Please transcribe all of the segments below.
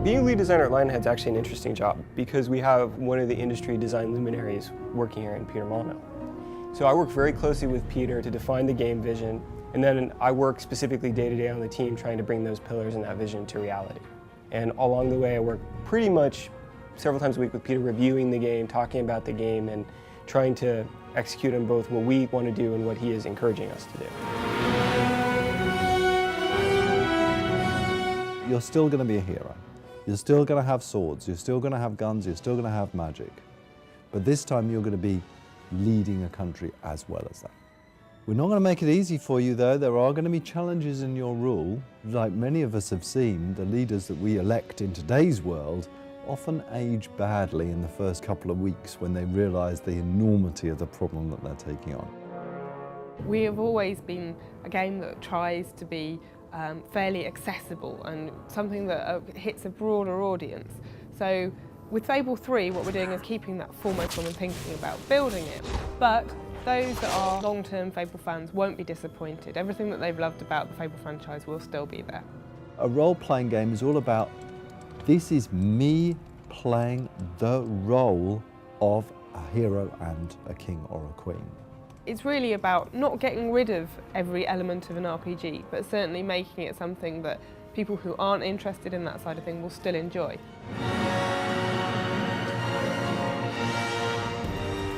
Being lead designer at Lionhead's actually an interesting job because we have one of the industry design luminaries working here in Peter Molyneux. So I work very closely with Peter to define the game vision, and then I work specifically day to day on the team trying to bring those pillars and that vision to reality. And along the way I work pretty much several times a week with Peter reviewing the game, talking about the game, and trying to execute on both what we want to do and what he is encouraging us to do. You're still going to be a hero. You're still going to have swords, you're still going to have guns, you're still going to have magic. But this time you're going to be leading a country as well as that. We're not going to make it easy for you though. There are going to be challenges in your rule. Like many of us have seen, the leaders that we elect in today's world often age badly in the first couple of weeks when they realise the enormity of the problem that they're taking on. We have always been a game that tries to be fairly accessible and something that hits a broader audience. So with Fable 3, what we're doing is keeping that foremost when we're thinking about building it. But those that are long-term Fable fans won't be disappointed. Everything that they've loved about the Fable franchise will still be there. A role-playing game is all about, this is me playing the role of a hero and a king or a queen. It's really about not getting rid of every element of an RPG, but certainly making it something that people who aren't interested in that side of things will still enjoy.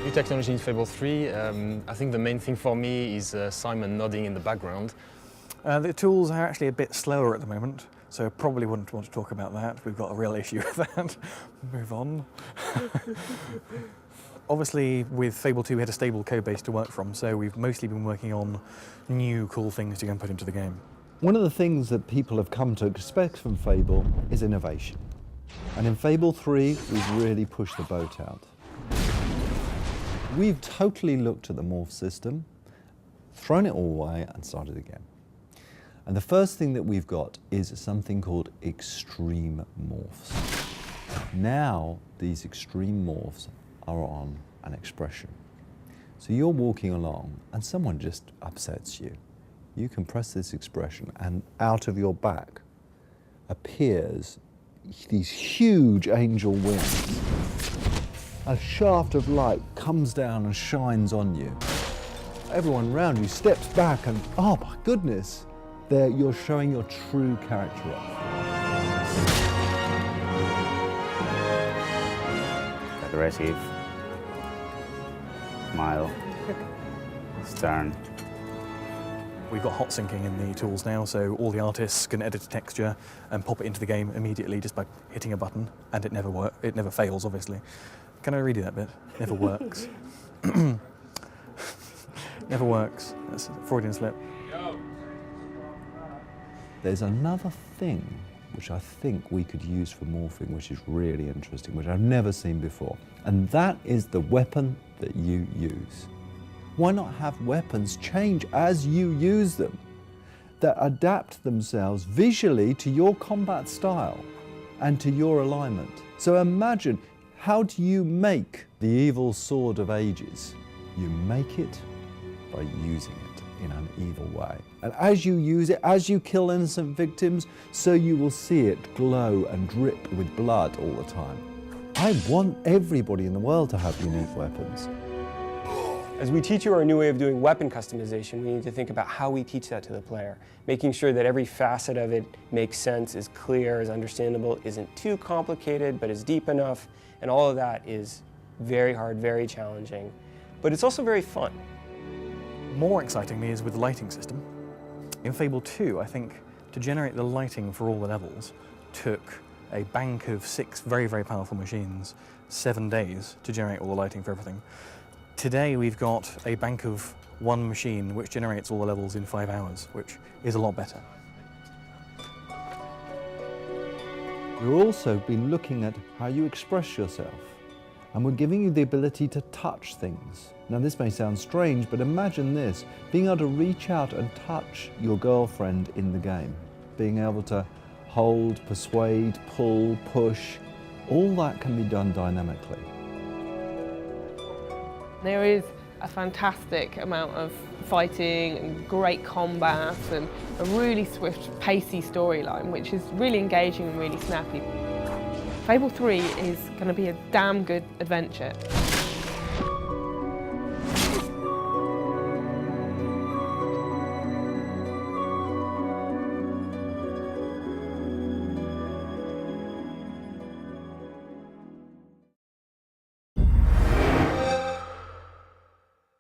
New technology in Fable 3, I think the main thing for me is Simon nodding in the background. The tools are actually a bit slower at the moment, so I probably wouldn't want to talk about that. We've got a real issue with that. Move on. Obviously, with Fable 2, we had a stable code base to work from, so we've mostly been working on new cool things to go and put into the game. One of the things that people have come to expect from Fable is innovation. And in Fable 3, we've really pushed the boat out. We've totally looked at the morph system, thrown it all away, and started again. And the first thing that we've got is something called extreme morphs. Now, these extreme morphs are on an expression. So you're walking along and someone just upsets you. You can press this expression and out of your back appears these huge angel wings. A shaft of light comes down and shines on you. Everyone around you steps back and, oh my goodness, there you're showing your true character off. Aggressive, smile, stern. We've got hot syncing in the tools now, so all the artists can edit a texture and pop it into the game immediately just by hitting a button, and it never fails, obviously. Can I redo that bit? Never works. Never works. That's a Freudian slip. There's another thing which I think we could use for morphing, which is really interesting, which I've never seen before. And that is the weapon that you use. Why not have weapons change as you use them, that adapt themselves visually to your combat style and to your alignment? So imagine, how do you make the evil sword of ages? You make it by using it in an evil way. And as you use it, as you kill innocent victims, so you will see it glow and drip with blood all the time. I want everybody in the world to have unique weapons. As we teach you our new way of doing weapon customization, we need to think about how we teach that to the player, making sure that every facet of it makes sense, is clear, is understandable, isn't too complicated, but is deep enough, and all of that is very hard, very challenging, but it's also very fun. More excitingly is with the lighting system. In Fable 2, I think, to generate the lighting for all the levels took a bank of 6 very, very powerful machines, 7 days to generate all the lighting for everything. Today we've got a bank of 1 machine which generates all the levels in 5 hours, which is a lot better. We've also been looking at how you express yourself, and we're giving you the ability to touch things. Now this may sound strange, but imagine this, being able to reach out and touch your girlfriend in the game, being able to hold, persuade, pull, push, all that can be done dynamically. There is a fantastic amount of fighting and great combat and a really swift, pacey storyline, which is really engaging and really snappy. Fable 3 is going to be a damn good adventure.